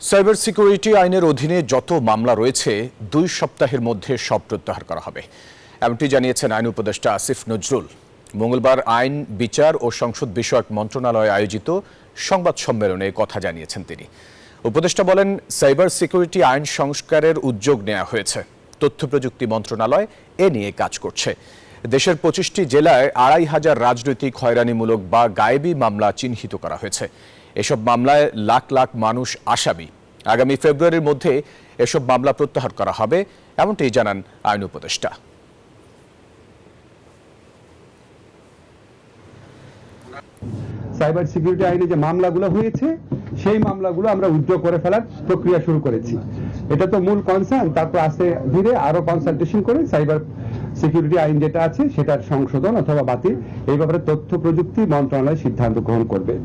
Cyber security আইনের অধীনে যত মামলা রয়েছে 2 সপ্তাহের মধ্যে সব প্রত্যাহার করা হবে, এমনটি জানিয়েছেন আইন উপদেষ্টা আসিফ নজরুল। মঙ্গলবার আইন, বিচার ও সংসদ বিষয়ক মন্ত্রণালয়ে আয়োজিত সংবাদ সম্মেলনে কথা জানিয়েছেন তিনি। উপদেষ্টা বলেন, সাইবার সিকিউরিটি আইন সংস্কারের উদ্যোগ নেওয়া হয়েছে। তথ্য প্রযুক্তি মন্ত্রণালয় এ নিয়ে কাজ করছে। দেশের 25টি জেলায় 2500 রাজনৈতিক হয়রানিমূলক বা গায়েবী মামলা চিহ্নিত করা হয়েছে। এসব মামলায় লাখ লাখ মানুষ আসামি। আগামী ফেব্রুয়ারির মধ্যে এসব মামলা প্রত্যাহার করা হবে, এমনটি জানান আইন উপদেষ্টা। সাইবার সিকিউরিটি আইনে যে মামলাগুলো হয়েছে সেই মামলাগুলো আমরা উইথড্র করে ফেলার প্রক্রিয়া শুরু করেছি। এটা তো মূল কনসার্ন, তারপর আস্তে ধীরে আরো কনসালটেশন করে সাইবার সিকিউরিটি আইন যেটা আছে সেটার সংশোধন অথবা বাতিল এই ব্যাপারে তথ্য প্রযুক্তি মন্ত্রণালয় সিদ্ধান্ত গ্রহণ করবে।